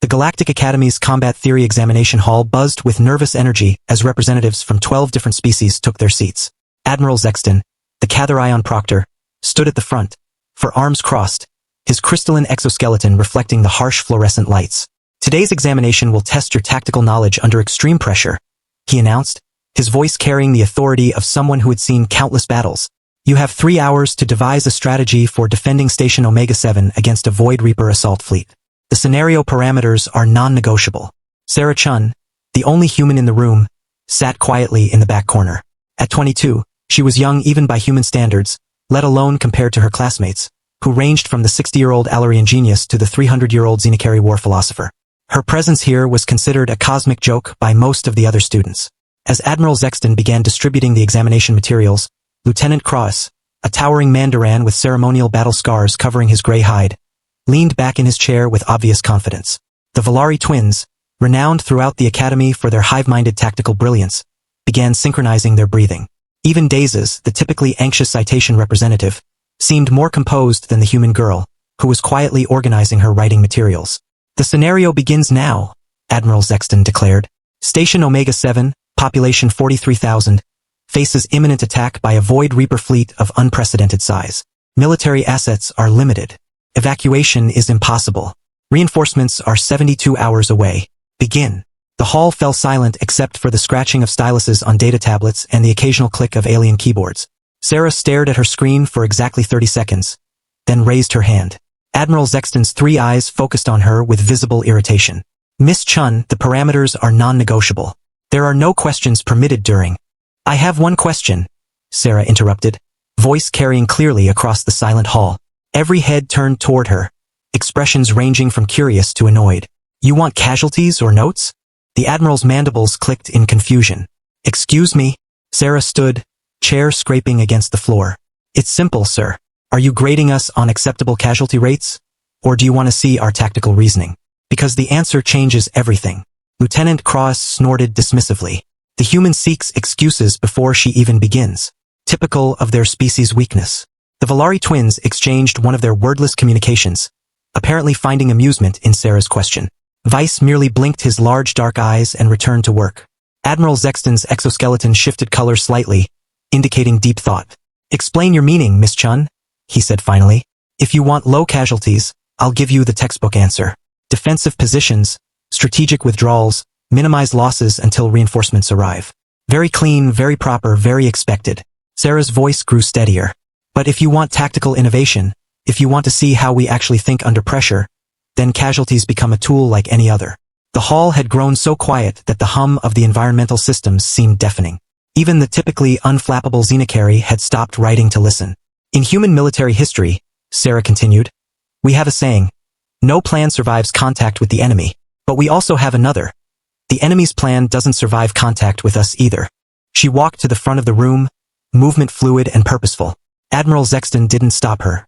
The Galactic Academy's combat theory examination hall buzzed with nervous energy as representatives from 12 different species took their seats. Admiral Zexton, the Catharion Proctor, stood at the front, for arms crossed, his crystalline exoskeleton reflecting the harsh fluorescent lights. "Today's examination will test your tactical knowledge under extreme pressure," he announced, his voice carrying the authority of someone who had seen countless battles. "You have 3 hours to devise a strategy for defending Station Omega-7 against a Void Reaper assault fleet. The scenario parameters are non-negotiable." Sarah Chun, the only human in the room, sat quietly in the back corner. At 22, she was young even by human standards, let alone compared to her classmates, who ranged from the 60-year-old Alarian genius to the 300-year-old Xenocari war philosopher. Her presence here was considered a cosmic joke by most of the other students. As Admiral Zexton began distributing the examination materials, Lieutenant Cross, a towering mandarin with ceremonial battle scars covering his gray hide, leaned back in his chair with obvious confidence. The Valari twins, renowned throughout the academy for their hive-minded tactical brilliance, began synchronizing their breathing. Even Dazes, the typically anxious citation representative, seemed more composed than the human girl, who was quietly organizing her writing materials. "The scenario begins now," Admiral Zexton declared. "Station Omega-7, population 43,000, faces imminent attack by a Void Reaper fleet of unprecedented size. Military assets are limited. Evacuation is impossible. Reinforcements are 72 hours away. Begin." The hall fell silent except for the scratching of styluses on data tablets and the occasional click of alien keyboards. Sarah stared at her screen for exactly 30 seconds, then raised her hand. Admiral Zexton's 3 eyes focused on her with visible irritation. "Miss Chun, the parameters are non-negotiable. There are no questions permitted during—" "I have one question," Sarah interrupted, voice carrying clearly across the silent hall. Every head turned toward her, expressions ranging from curious to annoyed. "You want casualties or notes?" The Admiral's mandibles clicked in confusion. "Excuse me?" Sarah stood, chair scraping against the floor. "It's simple, sir. Are you grading us on acceptable casualty rates? Or do you want to see our tactical reasoning? Because the answer changes everything." Lieutenant Cross snorted dismissively. "The human seeks excuses before she even begins. Typical of their species' weakness." The Valari twins exchanged one of their wordless communications, apparently finding amusement in Sarah's question. Weiss merely blinked his large dark eyes and returned to work. Admiral Zexton's exoskeleton shifted color slightly, indicating deep thought. "Explain your meaning, Miss Chun," he said finally. "If you want low casualties, I'll give you the textbook answer. Defensive positions, strategic withdrawals, minimize losses until reinforcements arrive. Very clean, very proper, very expected." Sarah's voice grew steadier. "But if you want tactical innovation, if you want to see how we actually think under pressure, then casualties become a tool like any other." The hall had grown so quiet that the hum of the environmental systems seemed deafening. Even the typically unflappable Xenocari had stopped writing to listen. "In human military history," Sarah continued, "we have a saying, no plan survives contact with the enemy, but we also have another. The enemy's plan doesn't survive contact with us either." She walked to the front of the room, movement fluid and purposeful. Admiral Zexton didn't stop her.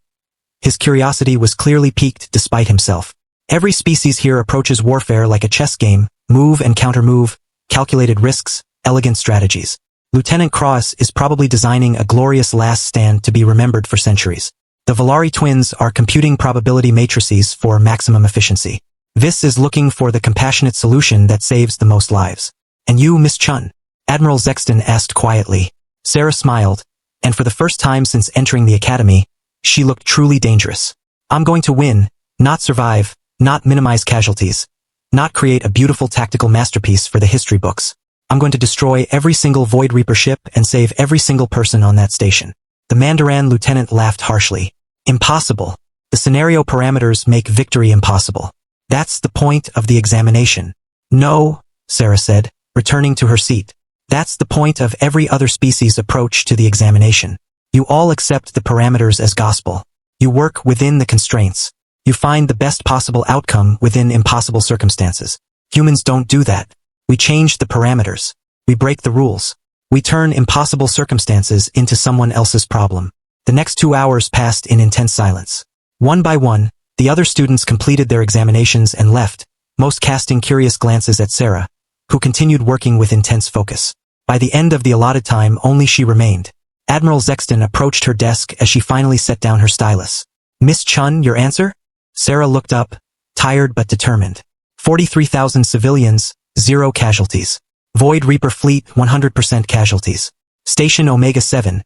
His curiosity was clearly piqued despite himself. "Every species here approaches warfare like a chess game, move and counter-move, calculated risks, elegant strategies. Lieutenant Cross is probably designing a glorious last stand to be remembered for centuries. The Valari twins are computing probability matrices for maximum efficiency. This is looking for the compassionate solution that saves the most lives. And you, Miss Chun?" Admiral Zexton asked quietly. Sarah smiled, and for the first time since entering the academy, she looked truly dangerous. "I'm going to win, not survive, not minimize casualties, not create a beautiful tactical masterpiece for the history books. I'm going to destroy every single Void Reaper ship and save every single person on that station." The Mandarin lieutenant laughed harshly. "Impossible. The scenario parameters make victory impossible. That's the point of the examination." "No," Sarah said, returning to her seat. "That's the point of every other species' approach to the examination. You all accept the parameters as gospel. You work within the constraints. You find the best possible outcome within impossible circumstances. Humans don't do that. We change the parameters. We break the rules. We turn impossible circumstances into someone else's problem." The next 2 hours passed in intense silence. One by one, the other students completed their examinations and left, most casting curious glances at Sarah, who continued working with intense focus. By the end of the allotted time, only she remained. Admiral Zexton approached her desk as she finally set down her stylus. "Miss Chun, your answer?" Sarah looked up, tired but determined. 43,000 civilians, 0 casualties. Void Reaper Fleet, 100% casualties. Station Omega 7.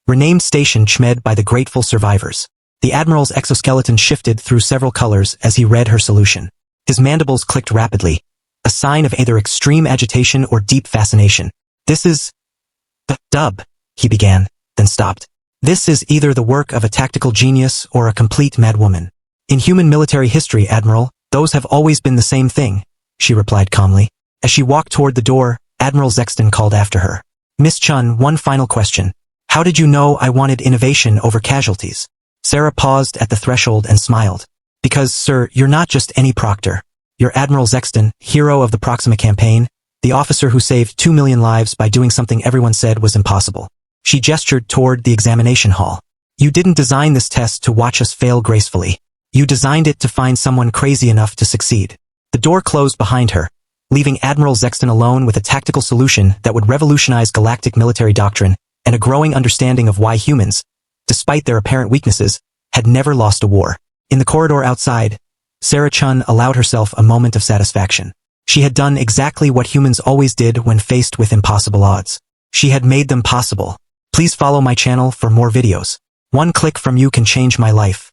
Renamed Station Chmed by the grateful survivors. The Admiral's exoskeleton shifted through several colors as he read her solution. His mandibles clicked rapidly, a sign of either extreme agitation or deep fascination. This is... Dub, he began, then stopped. This is either the work of a tactical genius or a complete madwoman. In human military history, Admiral, those have always been the same thing, she replied calmly. As she walked toward the door, Admiral Zexton called after her. Miss Chun, one final question. How did you know I wanted innovation over casualties? Sarah paused at the threshold and smiled. Because, sir, you're not just any proctor. You're Admiral Zexton, hero of the Proxima campaign, the officer who saved 2 million lives by doing something everyone said was impossible. She gestured toward the examination hall. You didn't design this test to watch us fail gracefully. You designed it to find someone crazy enough to succeed. The door closed behind her, leaving Admiral Zexton alone with a tactical solution that would revolutionize galactic military doctrine and a growing understanding of why humans, despite their apparent weaknesses, had never lost a war. In the corridor outside, Sarah Chun allowed herself a moment of satisfaction. She had done exactly what humans always did when faced with impossible odds. She had made them possible. Please follow my channel for more videos. One click from you can change my life.